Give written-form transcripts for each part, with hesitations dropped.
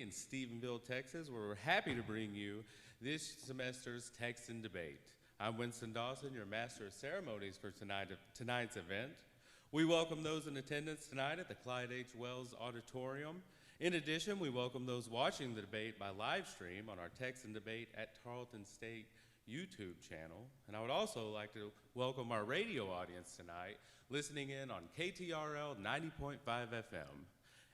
in Stephenville, Texas, where we're happy to bring you this semester's Texan Debate. I'm Winston Dawson, your Master of Ceremonies for tonight's event. We welcome those in attendance tonight at the Clyde H. Wells Auditorium. In addition, we welcome those watching the debate by live stream on our Texan Debate at Tarleton State YouTube channel. And I would also like to welcome our radio audience tonight, listening in on KTRL 90.5 FM.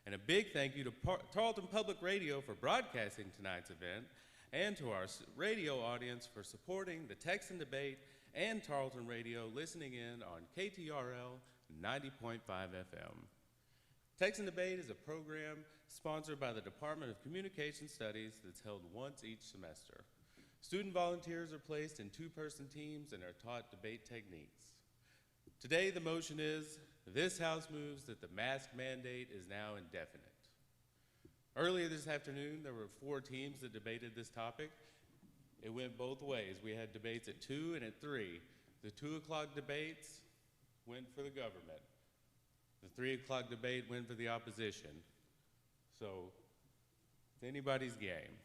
And a big thank you to Tarleton Public Radio for broadcasting tonight's event, and to our radio audience for supporting the Texan Debate and Tarleton Radio, listening in on KTRL 90.5 FM. Texan Debate is a program sponsored by the Department of Communication Studies that's held once each semester. Student volunteers are placed in two-person teams and are taught debate techniques. Today, the motion is, this House moves that the mask mandate is now indefinite. Earlier this afternoon, there were 4 teams that debated this topic. It went both ways. We had debates at 2 and at 3. The 2 o'clock debates went for the government. The 3 o'clock debate went for the opposition. So, it's anybody's game.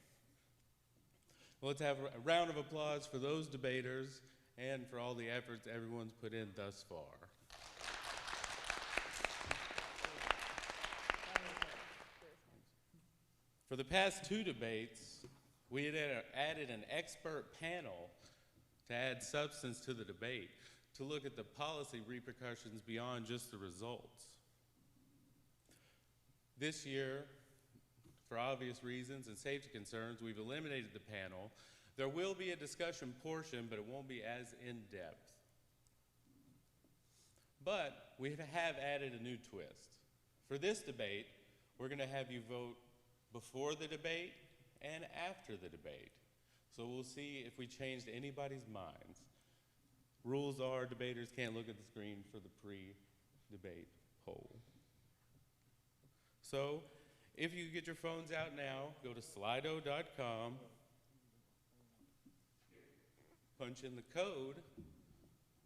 Well, let's have a round of applause for those debaters and for all the efforts everyone's put in thus far. For the past 2 debates, we had added an expert panel to add substance to the debate, to look at the policy repercussions beyond just the results. This year, for obvious reasons and safety concerns, we've eliminated the panel. There will be a discussion portion, but it won't be as in-depth. But we have added a new twist. For this debate, we're going to have you vote before the debate and after the debate. So we'll see if we changed anybody's minds. Rules are debaters can't look at the screen for the pre-debate poll. So if you get your phones out now, go to slido.com, punch in the code.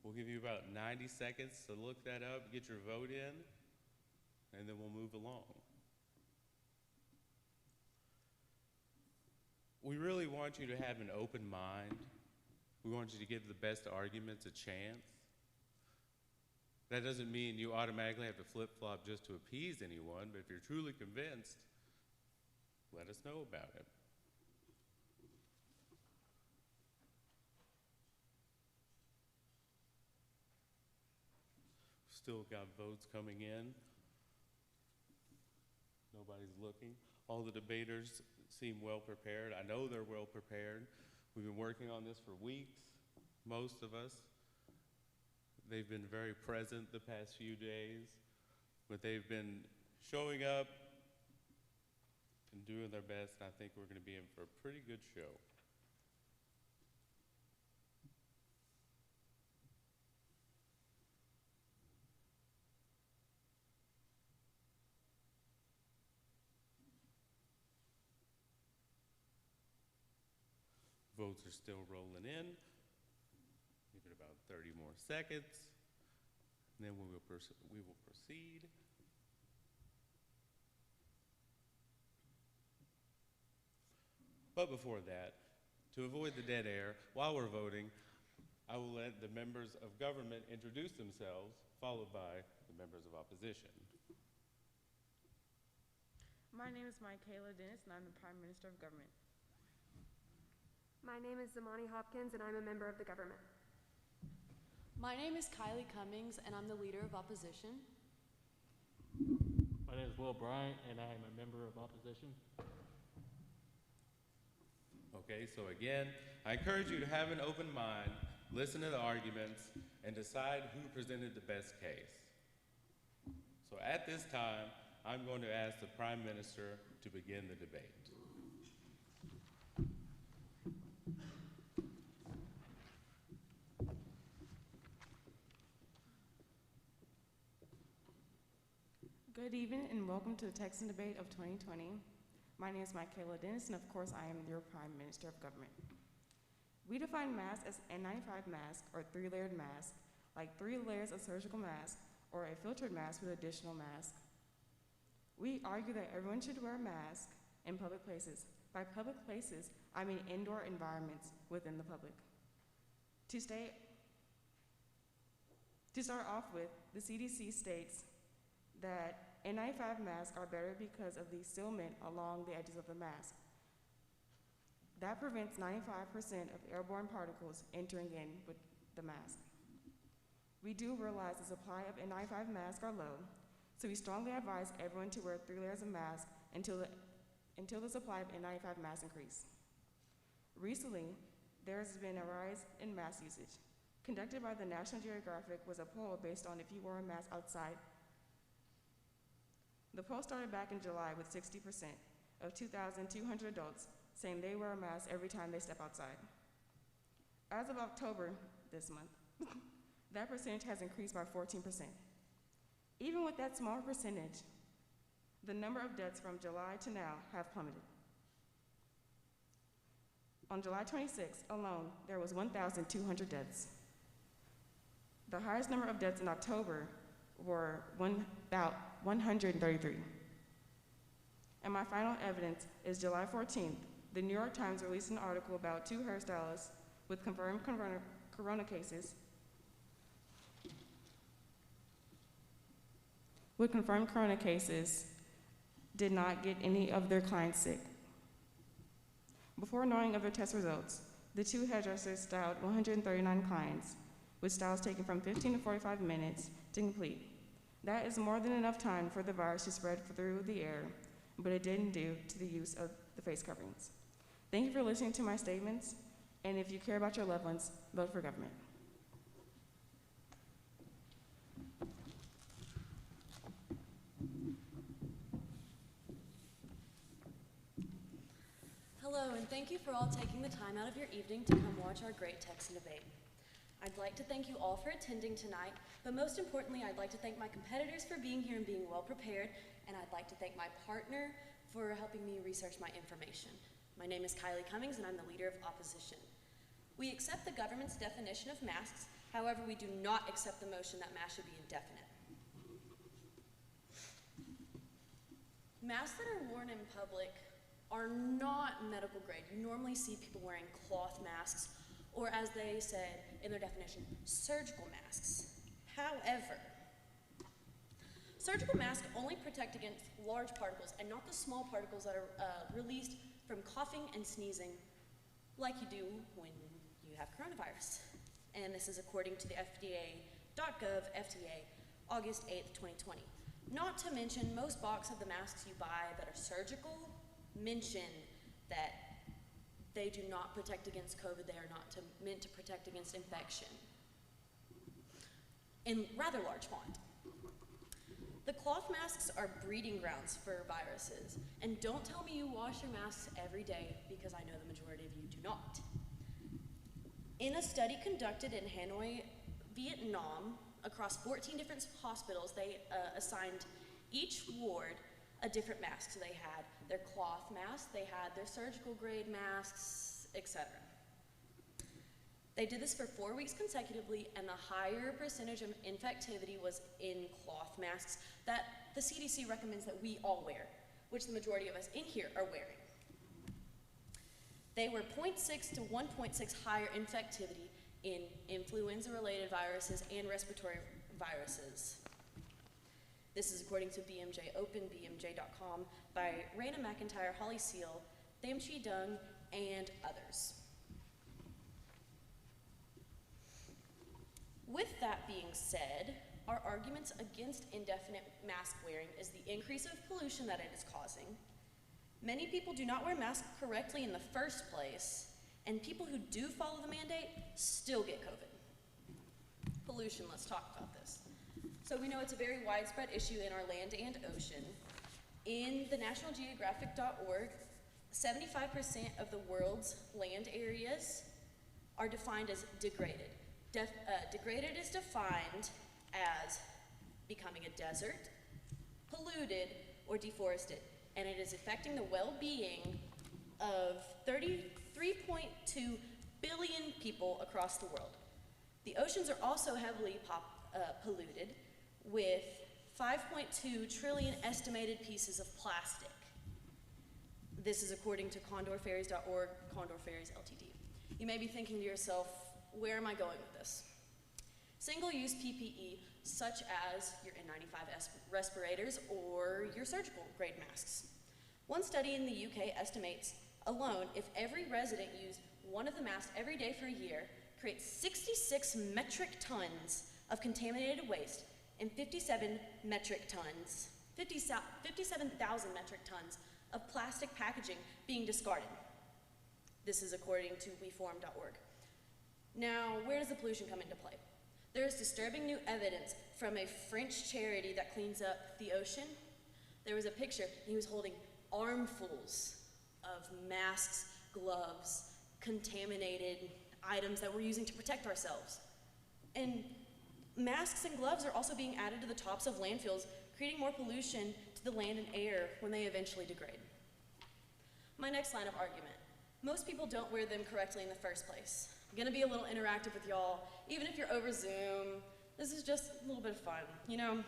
We'll give you about 90 seconds to look that up, get your vote in, and then we'll move along. We really want you to have an open mind. We want you to give the best arguments a chance. That doesn't mean you automatically have to flip-flop just to appease anyone, but if you're truly convinced, let us know about it. Still got votes coming in. Nobody's looking. All the debaters seem well prepared. I know they're well prepared. We've been working on this for weeks, most of us. They've been very present the past few days, but they've been showing up and doing their best. I think we're going to be in for a pretty good show. Votes are still rolling in. Give it about 30 more seconds, and then we will proceed. But before that, to avoid the dead air, while we're voting, I will let the members of government introduce themselves, followed by the members of opposition. My name is Michaela Dennis, and I'm the Prime Minister of Government. My name is Zamani Hopkins, and I'm a member of the government. My name is Kylie Cummings, and I'm the leader of opposition. My name is Will Bryant, and I am a member of opposition. Okay, so again, I encourage you to have an open mind, listen to the arguments, and decide who presented the best case. So at this time, I'm going to ask the Prime Minister to begin the debate. Good evening and welcome to the Texan Debate of 2020. My name is Michaela Dennis, and of course I am your Prime Minister of Government. We define mask as N95 mask or 3-layered mask, like 3 layers of surgical mask or a filtered mask with additional mask. We argue that everyone should wear a mask in public places. By public places, I mean indoor environments within the public. To start off with, the CDC states that N95 masks are better because of the sealment along the edges of the mask. That prevents 95% of airborne particles entering in with the mask. We do realize the supply of N95 masks are low, so we strongly advise everyone to wear 3 layers of mask until the supply of N95 masks increase. Recently, there has been a rise in mask usage. Conducted by the National Geographic was a poll based on if you wore a mask outside. The poll started back in July with 60% of 2,200 adults saying they wear a mask every time they step outside. As of October this month, that percentage has increased by 14%. Even with that small percentage, the number of deaths from July to now have plummeted. On July 26th alone, there was 1,200 deaths. The highest number of deaths in October were about 133. And my final evidence is July 14th. The New York Times released an article about 2 hairstylists with confirmed corona cases did not get any of their clients sick. Before knowing of their test results, the 2 hairdressers styled 139 clients, with styles taken from 15 to 45 minutes to complete. That is more than enough time for the virus to spread through the air, but it didn't due to the use of the face coverings. Thank you for listening to my statements, and if you care about your loved ones, vote for government. Hello, and thank you for all taking the time out of your evening to come watch our great Texan debate. I'd like to thank you all for attending tonight, but most importantly, I'd like to thank my competitors for being here and being well prepared, and I'd like to thank my partner for helping me research my information. My name is Kylie Cummings, and I'm the leader of opposition. We accept the government's definition of masks, however, we do not accept the motion that masks should be indefinite. Masks that are worn in public are not medical grade. You normally see people wearing cloth masks, or as they said in their definition, surgical masks. However, surgical masks only protect against large particles and not the small particles that are released from coughing and sneezing like you do when you have coronavirus. And this is according to the FDA.gov FDA, August 8th, 2020. Not to mention, most boxes of the masks you buy that are surgical mention that they do not protect against COVID. They are not meant to protect against infection. In rather large font. The cloth masks are breeding grounds for viruses. And don't tell me you wash your masks every day, because I know the majority of you do not. In a study conducted in Hanoi, Vietnam, across 14 different hospitals, they assigned each ward a different mask. So they had their cloth masks, they had their surgical grade masks, etc. They did this for 4 weeks consecutively, and the higher percentage of infectivity was in cloth masks that the CDC recommends that we all wear, which the majority of us in here are wearing. They were 0.6 to 1.6 higher infectivity in influenza-related viruses and respiratory viruses. This is according to BMJ Open, BMJ.com, by Raina McIntyre, Holly Seal, Tham Chi Dung, and others. With that being said, our arguments against indefinite mask wearing is the increase of pollution that it is causing. Many people do not wear masks correctly in the first place, and people who do follow the mandate still get COVID. Pollution, let's talk about this. So we know it's a very widespread issue in our land and ocean. In the nationalgeographic.org, 75% of the world's land areas are defined as degraded. Degraded is defined as becoming a desert, polluted, or deforested, and it is affecting the well-being of 33.2 billion people across the world. The oceans are also heavily polluted, with 5.2 trillion estimated pieces of plastic. This is according to condorferries.org, Condor Ferries Ltd. You may be thinking to yourself, where am I going with this? Single-use PPE, such as your N95 respirators or your surgical grade masks. One study in the UK estimates alone, if every resident used one of the masks every day for a year, creates 66 metric tons of contaminated waste and 57,000 metric tons of plastic packaging being discarded. This is according to weform.org. Now, where does the pollution come into play? There is disturbing new evidence from a French charity that cleans up the ocean. There was a picture, he was holding armfuls of masks, gloves, contaminated items that we're using to protect ourselves. And masks and gloves are also being added to the tops of landfills, creating more pollution to the land and air when they eventually degrade. My next line of argument. Most people don't wear them correctly in the first place. I'm gonna be a little interactive with y'all, even if you're over Zoom. This is just a little bit of fun, you know?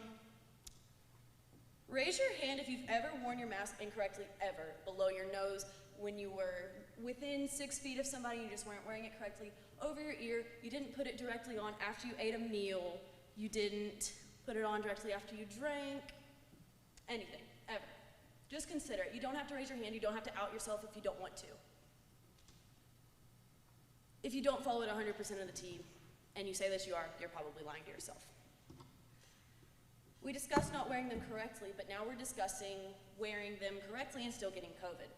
Raise your hand if you've ever worn your mask incorrectly, ever, below your nose, when you were within 6 feet of somebody, you just weren't wearing it correctly, over your ear, you didn't put it directly on after you ate a meal, you didn't put it on directly after you drank, anything, ever. Just consider it. You don't have to raise your hand, you don't have to out yourself if you don't want to. If you don't follow it 100% of the T, and you say that you are, you're probably lying to yourself. We discussed not wearing them correctly, but now we're discussing wearing them correctly and still getting COVID.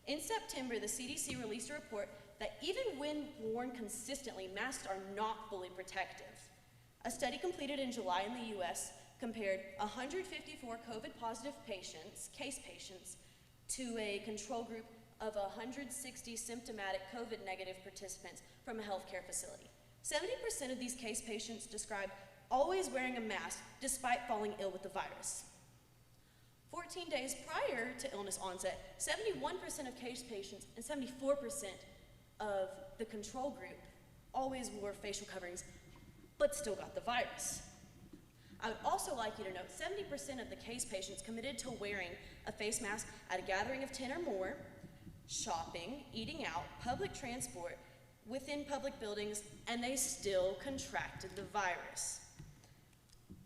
In September, the CDC released a report that even when worn consistently, masks are not fully protective. A study completed in July in the US compared 154 COVID-positive case patients, to a control group of 160 symptomatic COVID-negative participants from a healthcare facility. 70% of these case patients described always wearing a mask despite falling ill with the virus. 14 days prior to illness onset, 71% of case patients and 74% of the control group always wore facial coverings, but still got the virus. I would also like you to note 70% of the case patients committed to wearing a face mask at a gathering of 10 or more, shopping, eating out, public transport, within public buildings, and they still contracted the virus.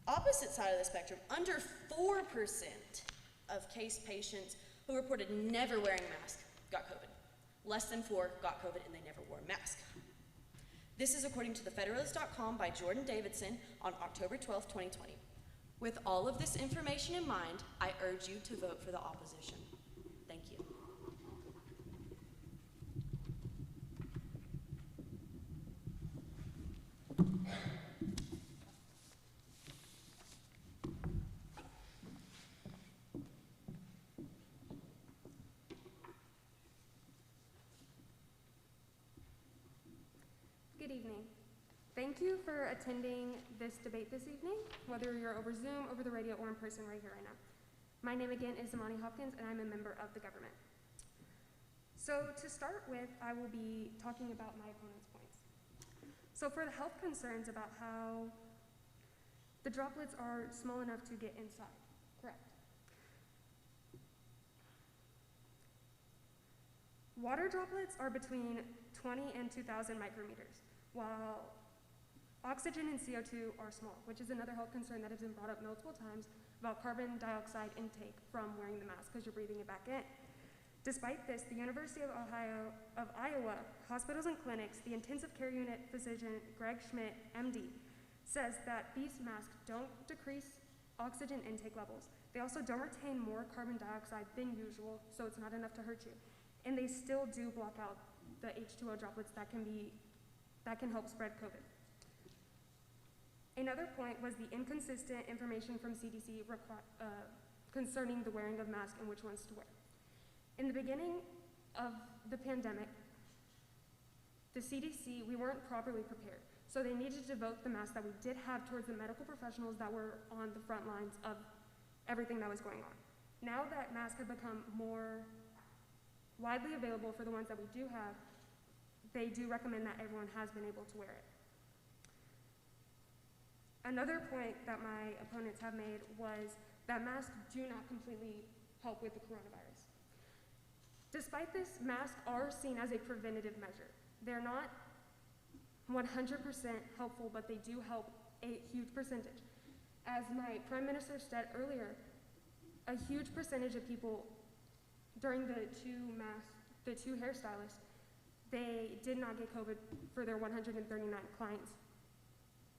Opposite side of the spectrum, under 4% of case patients who reported never wearing a mask got COVID. Less than 4 got COVID and they never wore a mask. This is according to thefederalist.com by Jordan Davidson on October 12, 2020. With all of this information in mind, I urge you to vote for the opposition. Thank you. Good evening. Thank you for attending this debate this evening, whether you're over Zoom, over the radio, or in person right here, right now. My name again is Imani Hopkins, and I'm a member of the government. So to start with, I will be talking about my opponent's points. So for the health concerns about how the droplets are small enough to get inside, correct. Water droplets are between 20 and 2,000 micrometers, while oxygen and CO2 are small, which is another health concern that has been brought up multiple times about carbon dioxide intake from wearing the mask because you're breathing it back in. Despite this, the University of Iowa hospitals and clinics, the intensive care unit physician Greg Schmidt, MD, says that these masks don't decrease oxygen intake levels. They also don't retain more carbon dioxide than usual, so it's not enough to hurt you. And they still do block out the H2O droplets that can help spread COVID. Another point was the inconsistent information from CDC concerning the wearing of masks and which ones to wear. In the beginning of the pandemic, the CDC, we weren't properly prepared. So they needed to devote the masks that we did have towards the medical professionals that were on the front lines of everything that was going on. Now that masks have become more widely available for the ones that we do have, they do recommend that everyone has been able to wear it. Another point that my opponents have made was that masks do not completely help with the coronavirus. Despite this, masks are seen as a preventative measure. They're not 100% helpful, but they do help a huge percentage. As my Prime Minister said earlier, a huge percentage of people during the two hairstylists, they did not get COVID for their 139 clients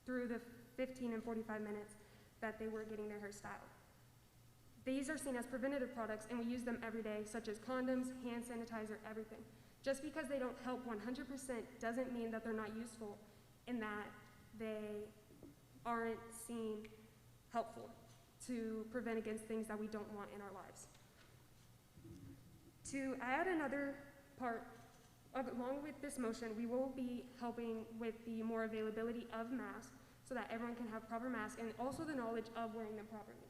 through the 15 and 45 minutes that they were getting their hair styled. These are seen as preventative products, and we use them every day, such as condoms, hand sanitizer, everything. Just because they don't help 100% doesn't mean that they're not useful and that they aren't seen helpful to prevent against things that we don't want in our lives. To add another part, along with this motion, we will be helping with the more availability of masks so that everyone can have proper masks, and also the knowledge of wearing them properly.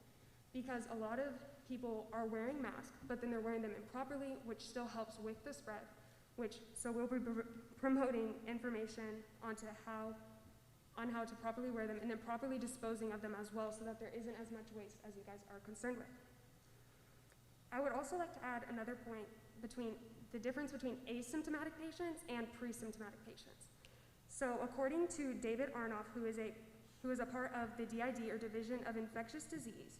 Because a lot of people are wearing masks, but then they're wearing them improperly, which still helps with the spread. So we'll be promoting information on how to properly wear them, and then properly disposing of them as well, so that there isn't as much waste as you guys are concerned with. I would also like to add another point between the difference between asymptomatic patients and pre-symptomatic patients. So according to David Arnoff, who is a part of the DID, or Division of Infectious Diseases,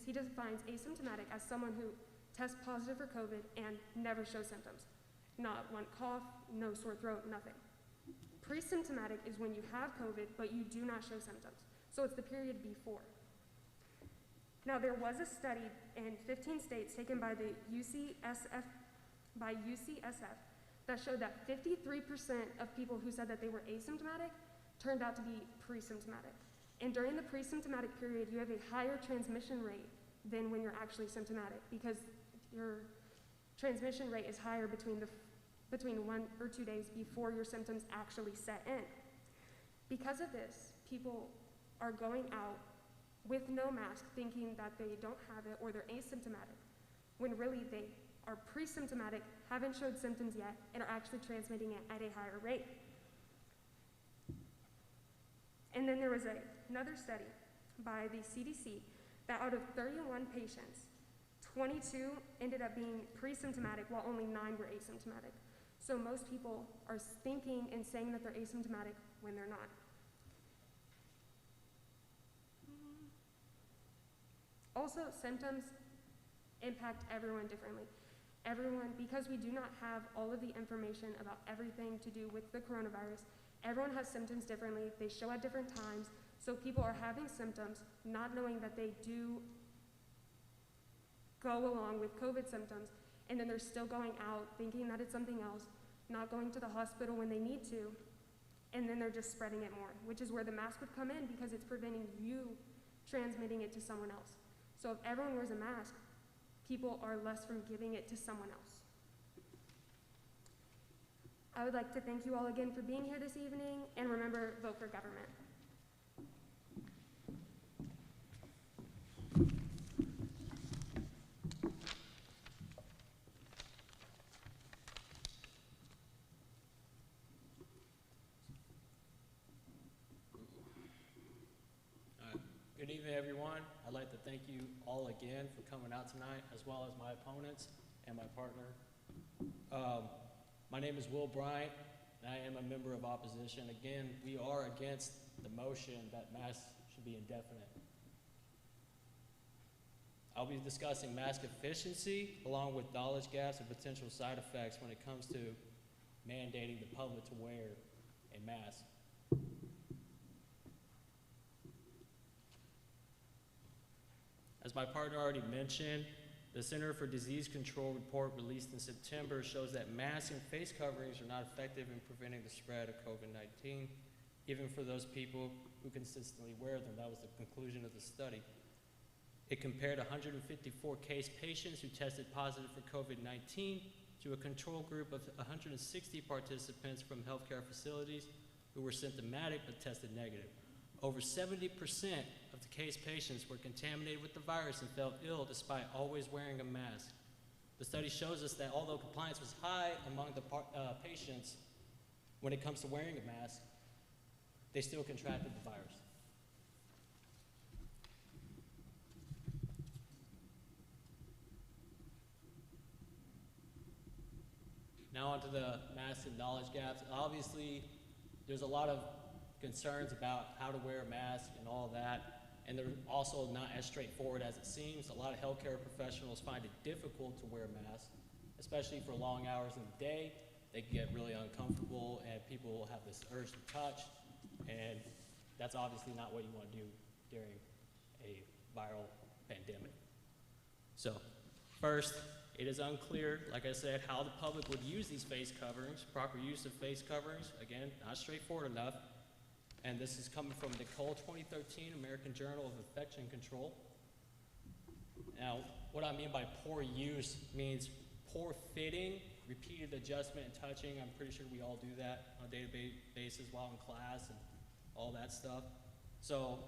he defines asymptomatic as someone who tests positive for COVID and never shows symptoms. Not one cough, no sore throat, nothing. Pre-symptomatic is when you have COVID, but you do not show symptoms. So it's the period before. Now, there was a study in 15 states taken by the UCSF that showed that 53% of people who said that they were asymptomatic turned out to be pre-symptomatic. And during the pre-symptomatic period, you have a higher transmission rate than when you're actually symptomatic, because your transmission rate is higher between 1 or 2 days before your symptoms actually set in. Because of this, people are going out with no mask thinking that they don't have it or they're asymptomatic, when really they are pre-symptomatic, haven't showed symptoms yet, and are actually transmitting it at a higher rate. And then there was another study by the CDC that out of 31 patients, 22 ended up being pre-symptomatic while only 9 were asymptomatic. So most people are thinking and saying that they're asymptomatic when they're not. Also, symptoms impact everyone differently. Because we do not have all of the information about everything to do with the coronavirus, everyone has symptoms differently, they show at different times, so people are having symptoms, not knowing that they do go along with COVID symptoms, and then they're still going out thinking that it's something else, not going to the hospital when they need to, and then they're just spreading it more, which is where the mask would come in, because it's preventing you transmitting it to someone else. So if everyone wears a mask, people are less from giving it to someone else. I would like to thank you all again for being here this evening, and remember, vote for government. Good evening, everyone. I'd like to thank you all again for coming out tonight, as well as my opponents and my partner. My name is Will Bryant, and I am a member of opposition. Again, we are against the motion that masks should be indefinite. I'll be discussing mask efficiency, along with knowledge gaps and potential side effects when it comes to mandating the public to wear a mask. As my partner already mentioned, the Center for Disease Control report released in September shows that masks and face coverings are not effective in preventing the spread of COVID-19, even for those people who consistently wear them. That was the conclusion of the study. It compared 154 case patients who tested positive for COVID-19 to a control group of 160 participants from healthcare facilities who were symptomatic but tested negative. Over 70% of the case patients were contaminated with the virus and felt ill despite always wearing a mask. The study shows us that although compliance was high among the patients when it comes to wearing a mask, they still contracted the virus. Now onto the mask and knowledge gaps. Obviously, there's a lot of concerns about how to wear a mask and all that, and they're also not as straightforward as it seems. A lot of healthcare professionals find it difficult to wear a mask, especially for long hours in the day. They can get really uncomfortable, and people will have this urge to touch, and that's obviously not what you want to do during a viral pandemic. So, first, it is unclear, like I said, how the public would use these face coverings. Proper use of face coverings, again, not straightforward enough. And this is coming from Nicole 2013, American Journal of Infection Control. Now, what I mean by poor use means poor fitting, repeated adjustment and touching. I'm pretty sure we all do that on a day-to-day basis while in class and all that stuff. So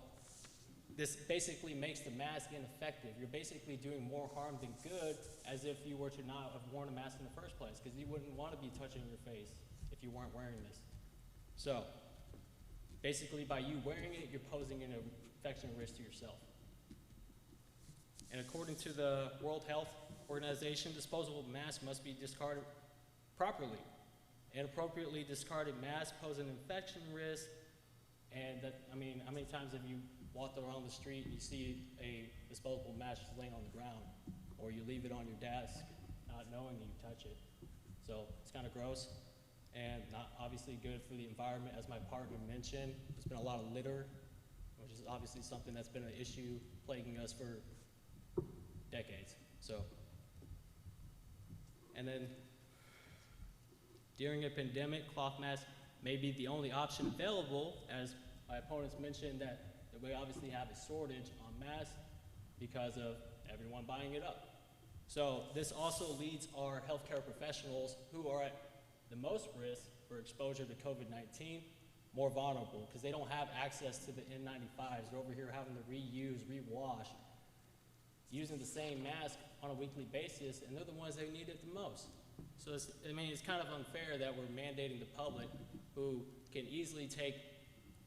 this basically makes the mask ineffective. You're basically doing more harm than good, as if you were to not have worn a mask in the first place, because you wouldn't want to be touching your face if you weren't wearing this. So basically, by you wearing it, you're posing an infection risk to yourself. And according to the World Health Organization, disposable masks must be discarded properly. Inappropriately discarded masks pose an infection risk. And that, I mean, how many times have you walked around the street and you see a disposable mask just laying on the ground, or you leave it on your desk, not knowing you touch it? So it's kind of gross and not obviously good for the environment. As my partner mentioned, there's been a lot of litter, which is obviously something that's been an issue plaguing us for decades. So, and then during a pandemic, cloth masks may be the only option available, as my opponents mentioned that we obviously have a shortage on masks because of everyone buying it up. So this also leads our healthcare professionals, who are at the most risk for exposure to COVID-19, more vulnerable, because they don't have access to the N95s. They're over here having to reuse, rewash, using the same mask on a weekly basis, and they're the ones that need it the most. So it's kind of unfair that we're mandating the public, who can easily take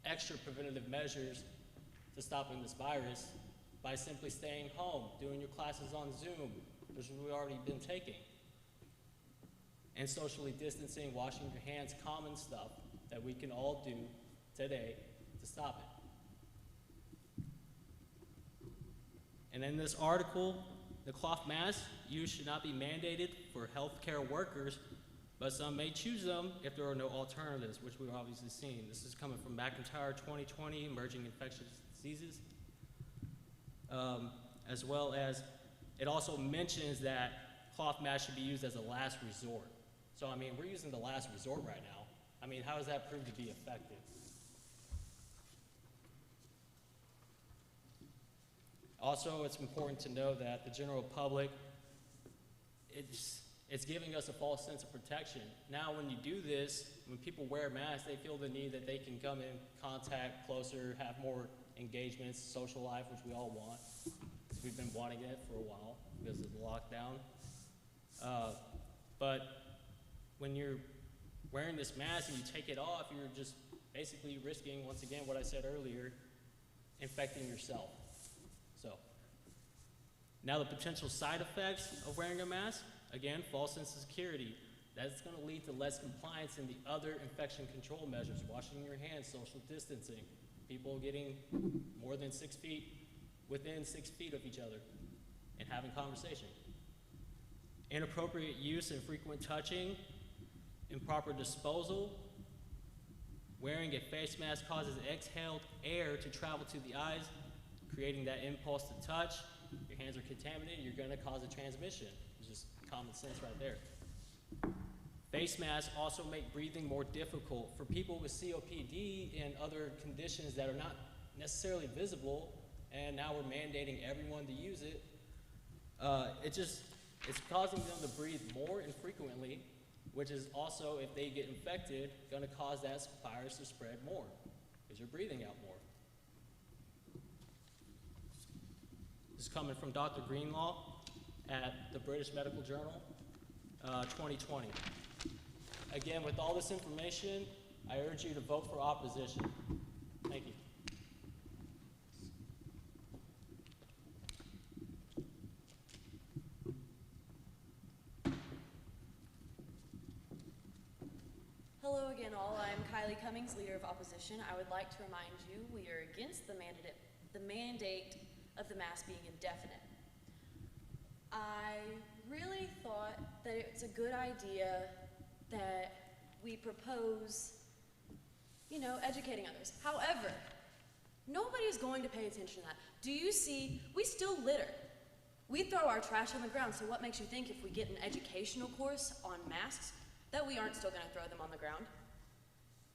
extra preventative measures to stopping this virus by simply staying home, doing your classes on Zoom, which we've already been taking, and socially distancing, washing your hands, common stuff that we can all do today to stop it. And in this article, the cloth mask use should not be mandated for healthcare workers, but some may choose them if there are no alternatives, which we've obviously seen. This is coming from McIntyre 2020, Emerging Infectious Diseases, as well as it also mentions that cloth masks should be used as a last resort. So, I mean, we're using the last resort right now. I mean, how does that prove to be effective? Also, it's important to know that the general public, it's giving us a false sense of protection. Now, when you do this, when people wear masks, they feel the need that they can come in contact closer, have more engagements, social life, which we all want. We've been wanting it for a while because of the lockdown. But when you're wearing this mask and you take it off, you're just basically risking, once again, what I said earlier, infecting yourself. So, now the potential side effects of wearing a mask, again, false sense of security. That's going to lead to less compliance in the other infection control measures, washing your hands, social distancing, people getting more than 6 feet, within 6 feet of each other, and having conversation. Inappropriate use and frequent touching, improper disposal. Wearing a face mask causes exhaled air to travel to the eyes, creating that impulse to touch. Your hands are contaminated, you're going to cause a transmission. It's just common sense right there. Face masks also make breathing more difficult. For people with COPD and other conditions that are not necessarily visible, and now we're mandating everyone to use it, it's causing them to breathe more and frequently, which is also, if they get infected, going to cause that virus to spread more, because you're breathing out more. This is coming from Dr. Greenlaw at the British Medical Journal, 2020. Again, with all this information, I urge you to vote for opposition. Thank you. again all, I'm Kylie Cummings, Leader of Opposition. I would like to remind you we are against the mandate of the mask being indefinite. I really thought that it's a good idea that we propose, educating others. However, nobody's going to pay attention to that. Do you see, we still litter. We throw our trash on the ground, so what makes you think if we get an educational course on masks that we aren't still going to throw them on the ground?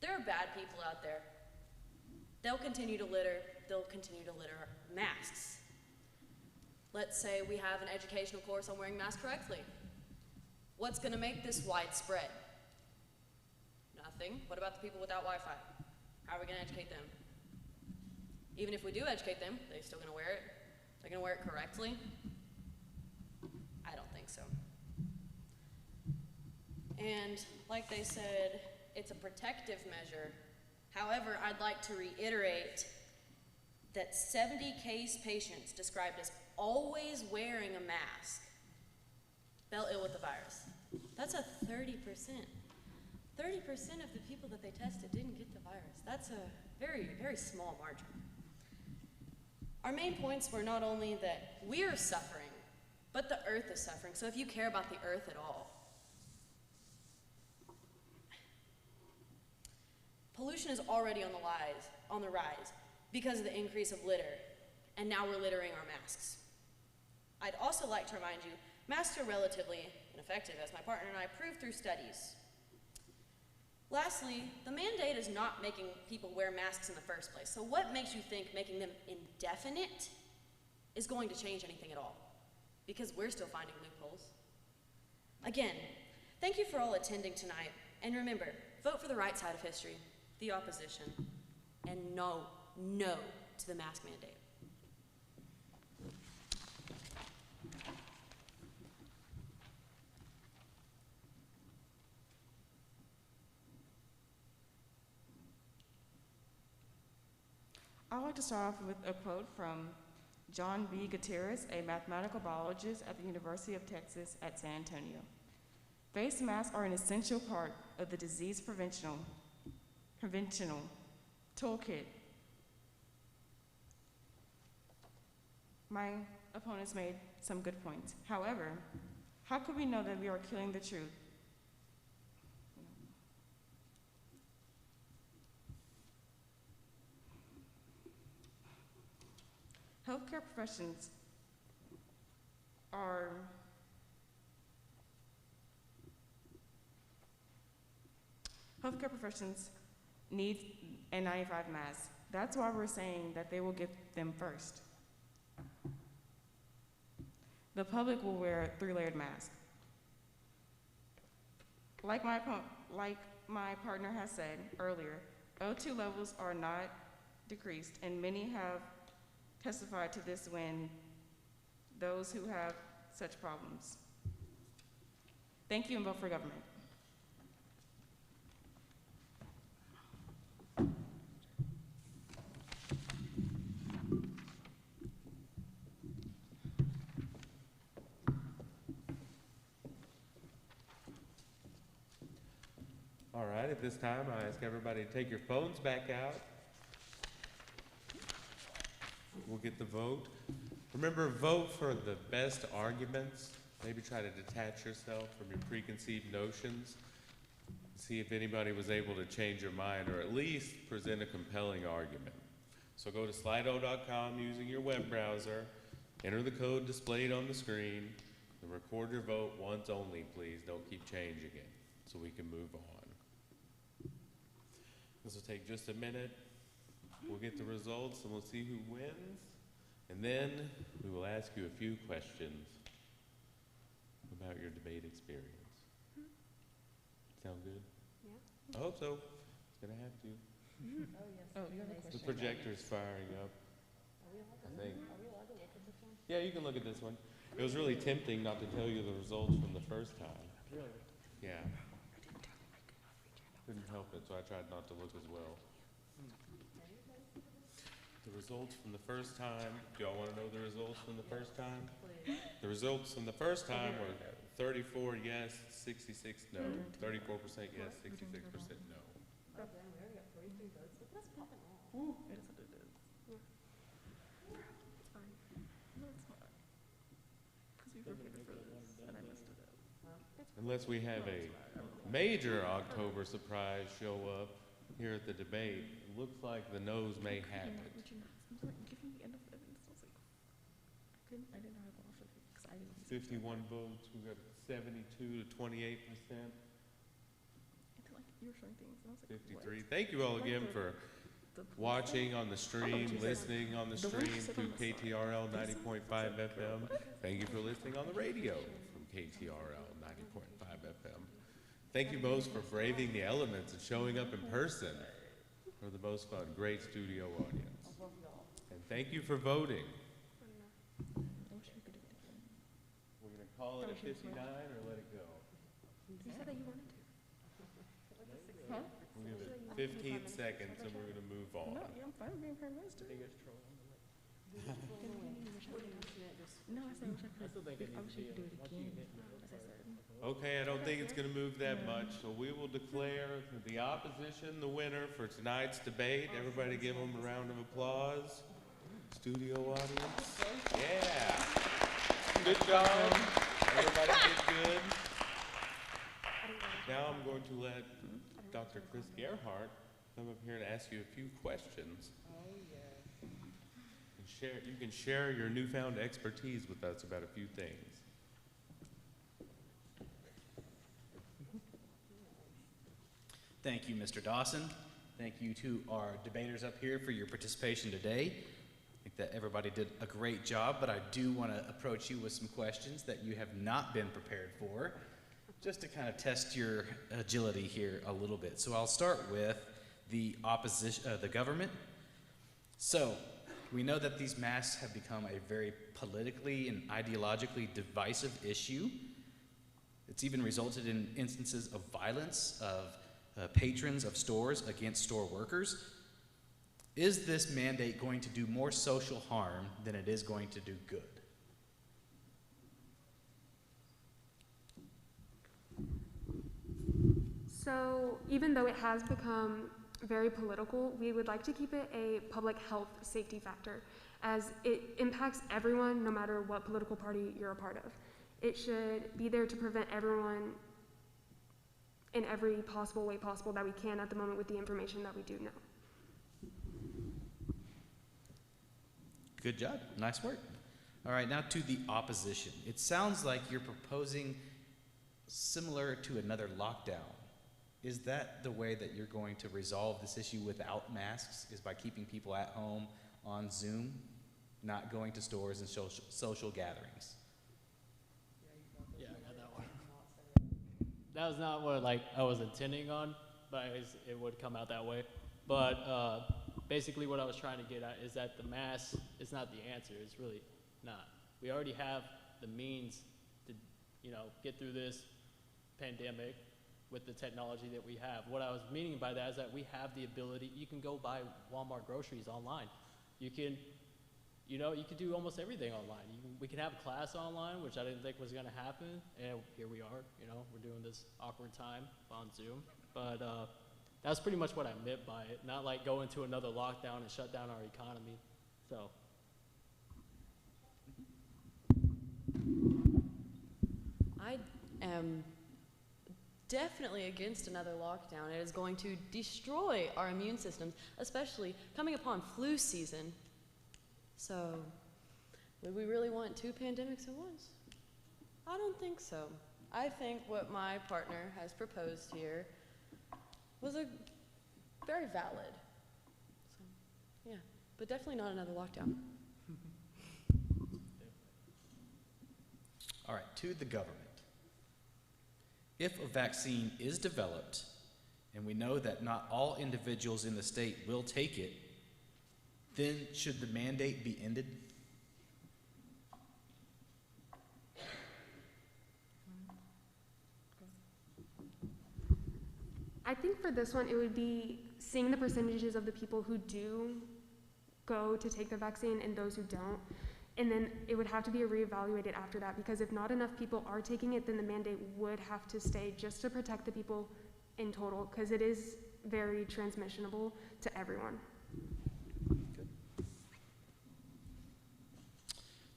There are bad people out there. They'll continue to litter. They'll continue to litter masks. Let's say we have an educational course on wearing masks correctly. What's going to make this widespread? Nothing. What about the people without Wi-Fi? How are we going to educate them? Even if we do educate them, they're still going to wear it? They're going to wear it correctly? I don't think so. And like they said, it's a protective measure. However, I'd like to reiterate that 70 case patients described as always wearing a mask fell ill with the virus. That's a 30%. 30% of the people that they tested didn't get the virus. That's a very, very small margin. Our main points were not only that we're suffering, but the earth is suffering. So if you care about the earth at all, pollution is already on the rise because of the increase of litter, and now we're littering our masks. I'd also like to remind you, masks are relatively ineffective, as my partner and I proved through studies. Lastly, the mandate is not making people wear masks in the first place. So what makes you think making them indefinite is going to change anything at all? Because we're still finding loopholes. Again, thank you for all attending tonight. And remember, vote for the right side of history, the opposition, and no to the mask mandate. I would like to start off with a quote from John B. Gutierrez, a mathematical biologist at the University of Texas at San Antonio. Face masks are an essential part of the disease preventional toolkit. My opponents made some good points. However, how could we know that we are killing the truth? Healthcare professions need N95 masks. That's why we're saying that they will get them first. The public will wear a 3-layered mask. Like my partner has said earlier, O2 levels are not decreased, and many have testified to this when those who have such problems. Thank you, and vote for government. All right, at this time, I ask everybody to take your phones back out. We'll get the vote. Remember, vote for the best arguments. Maybe try to detach yourself from your preconceived notions. See if anybody was able to change your mind or at least present a compelling argument. So go to slido.com using your web browser, enter the code displayed on the screen, and record your vote once only, please. Don't keep changing it so we can move on. This will take just a minute. We'll get the results and we'll see who wins. And then we will ask you a few questions about your debate experience. Sound good? Yeah. I hope so. It's gonna have to. Oh, yes. Oh, you have a question. The projector's firing up. I think. Yeah, you can look at this one. It was really tempting not to tell you the results from the first time. Really? Yeah. Couldn't help it, so I tried not to look as well. The results from the first time, do y'all want to know the results from the first time? The results from the first time were 34 yes, 66 no. 34% yes, 66% no. That's popping off. It is what it is. Yeah. It's fine. No, it's not. Because we prepared for this, and I messed it up. Unless we have a major October surprise show up here at the debate, it looks like the nose may have it. Would you not? I'm like, giving me enough evidence. I was like, I didn't know how to go off of it because I didn't. 51 votes, we got 72 to 28%, Until like you were showing things, and I was like, 53. Thank you all again for watching on the stream, listening on the stream through KTRL 90.5 FM. Thank you for listening on the radio from KTRL 90.5 FM. Thank you most for braving the elements and showing up in person for the most fun. Great studio audience. And thank you for voting. I wish we could do it again. We're going to call it a 59 or let it go? You said that you wanted to. Huh? We'll give it 15 seconds and we're going to move on. No, yeah, I'm fine with being prime minister. Biggest troll on the list. No, I said I wish I could. I still think it I needs wish to I be, could do it once you again. hit As I said. Okay, I don't think it's going to move that much, so we will declare the opposition the winner for tonight's debate. Everybody give them a round of applause. Studio audience. Yeah. Good job. Everybody did good. Now I'm going to let Dr. Chris Gerhardt come up here and ask you a few questions. You can share your newfound expertise with us about a few things. Thank you, Mr. Dawson. Thank you to our debaters up here for your participation today. I think that everybody did a great job, but I do want to approach you with some questions that you have not been prepared for, just to kind of test your agility here a little bit. So I'll start with the opposition, the government. So we know that these masks have become a very politically and ideologically divisive issue. It's even resulted in instances of violence of patrons of stores against store workers. Is this mandate going to do more social harm than it is going to do good? So even though it has become very political, we would like to keep it a public health safety factor, as it impacts everyone no matter what political party you're a part of. It should be there to prevent everyone in every possible way possible that we can at the moment with the information that we do know. Good job. Nice work. All right, now to the opposition. It sounds like you're proposing similar to another lockdown. Is that the way that you're going to resolve this issue without masks, is by keeping people at home on Zoom, not going to stores and social gatherings? Yeah, I got that one. That was not what I was intending on, but it would come out that way. But basically what I was trying to get at is that the mask is not the answer. It's really not. We already have the means to, get through this pandemic with the technology that we have. What I was meaning by that is that we have the ability. You can go buy Walmart groceries online. You can do almost everything online. We can have a class online, which I didn't think was going to happen, and here we are. We're doing this awkward time on Zoom. But that's pretty much what I meant by it. Not like go into another lockdown and shut down our economy. So. I am definitely against another lockdown. It is going to destroy our immune systems, especially coming upon flu season. So, would we really want 2 pandemics at once? I don't think so. I think what my partner has proposed here was a very valid. So, yeah, but definitely not another lockdown. All right, to the government. If a vaccine is developed, and we know that not all individuals in the state will take it, then should the mandate be ended? I think for this one, it would be seeing the percentages of the people who do go to take the vaccine and those who don't. And then it would have to be reevaluated after that, because if not enough people are taking it, then the mandate would have to stay just to protect the people in total, because it is very transmissionable to everyone.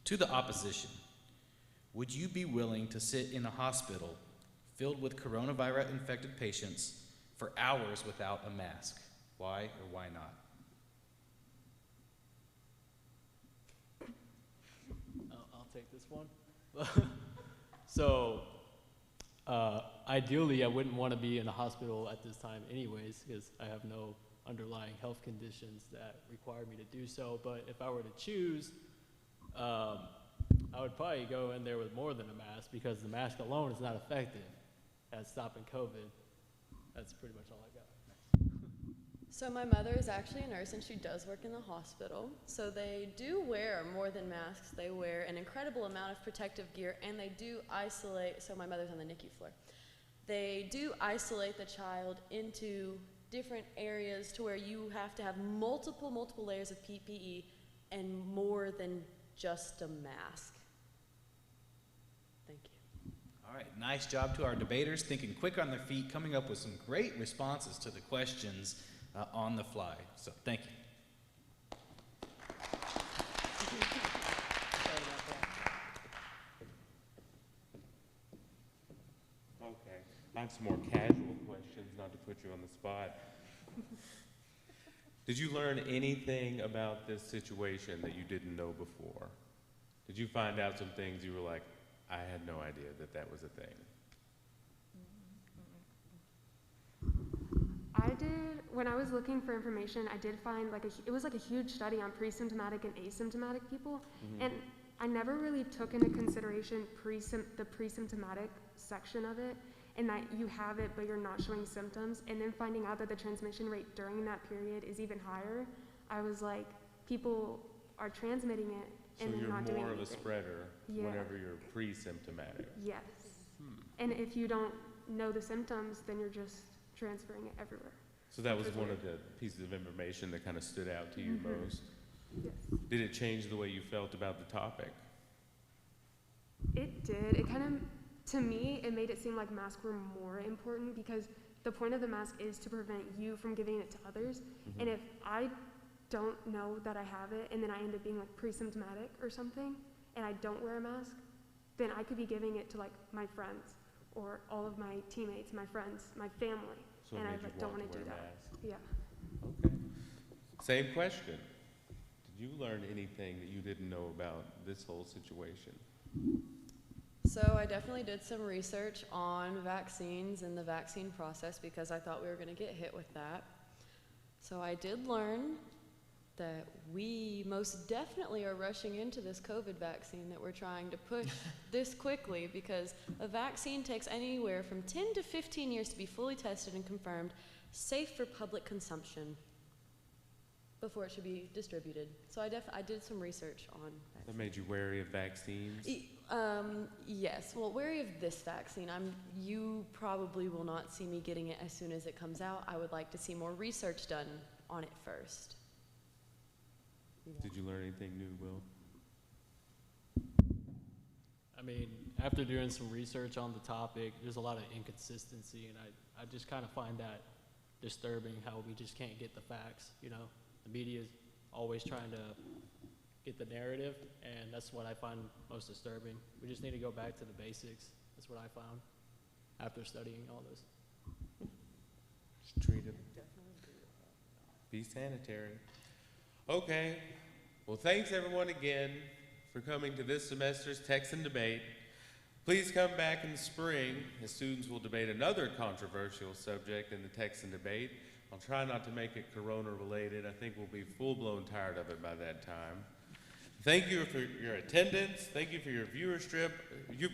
To the opposition, would you be willing to sit in a hospital filled with coronavirus infected patients for hours without a mask? Why or why not? I'll take this one. So, ideally, I wouldn't want to be in a hospital at this time anyways, because I have no underlying health conditions that require me to do so. But if I were to choose, I would probably go in there with more than a mask, because the mask alone is not effective at stopping COVID. That's pretty much all I got. So my mother is actually a nurse and she does work in the hospital. So they do wear more than masks. They wear an incredible amount of protective gear, and they do isolate. So my mother's on the NICU floor. They do isolate the child into different areas to where you have to have multiple layers of PPE and more than just a mask. Thank you. All right, nice job to our debaters, thinking quick on their feet, coming up with some great responses to the questions on the fly. So thank you. Okay, I have some more casual questions, not to put you on the spot. Did you learn anything about this situation that you didn't know before? Did you find out some things you were like, I had no idea that that was a thing? I did, when I was looking for information, I did find it was like a huge study on pre-symptomatic and asymptomatic people. And I never really took into consideration the pre-symptomatic section of it, and that you have it but you're not showing symptoms, and then finding out that the transmission rate during that period is even higher. I was like, people are transmitting it and so then not doing anything. you're more of a spreader whenever you're pre-symptomatic. Yes. And if you don't know the symptoms, then you're just transferring it everywhere. So that was one of the pieces of information that kind of stood out to you most. Yes. Did it change the way you felt about the topic? It did. It kind of, to me, it made it seem like masks were more important, because the point of the mask is to prevent you from giving it to others. And if I don't know that I have it, and then I end up being like pre-symptomatic or something, and I don't wear a mask, then I could be giving it to like my friends or all of my teammates, my friends, my family. So and I it made you don't want want to do wear a that. mask. Yeah. Okay. Same question. Did you learn anything that you didn't know about this whole situation? So I definitely did some research on vaccines and the vaccine process, because I thought we were going to get hit with that. So I did learn that we most definitely are rushing into this COVID vaccine that we're trying to push this quickly, because a vaccine takes anywhere from 10 to 15 years to be fully tested and confirmed safe for public consumption before it should be distributed. So I did some research on vaccines. That made you wary of vaccines? Yes, well, wary of this vaccine. You probably will not see me getting it as soon as it comes out. I would like to see more research done on it first. Did you learn anything new, Will? I mean, after doing some research on the topic, there's a lot of inconsistency, and I just kind of find that disturbing, how we just can't get the facts, you know? The media is always trying to get the narrative, and that's what I find most disturbing. We just need to go back to the basics. That's what I found after studying all this. Just treat it. Be sanitary. Okay. Well, thanks everyone again for coming to this semester's Texan Debate. Please come back in the spring as students will debate another controversial subject in the Texan Debate. I'll try not to make it Corona related. I think we'll be full-blown tired of it by that time. Thank you for your attendance. Thank you for your viewership, your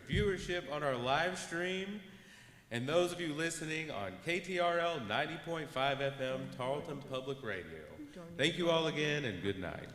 viewership on our live stream. And those of you listening on KTRL 90.5 FM, Tarleton Public Radio. Thank you all again, and good night.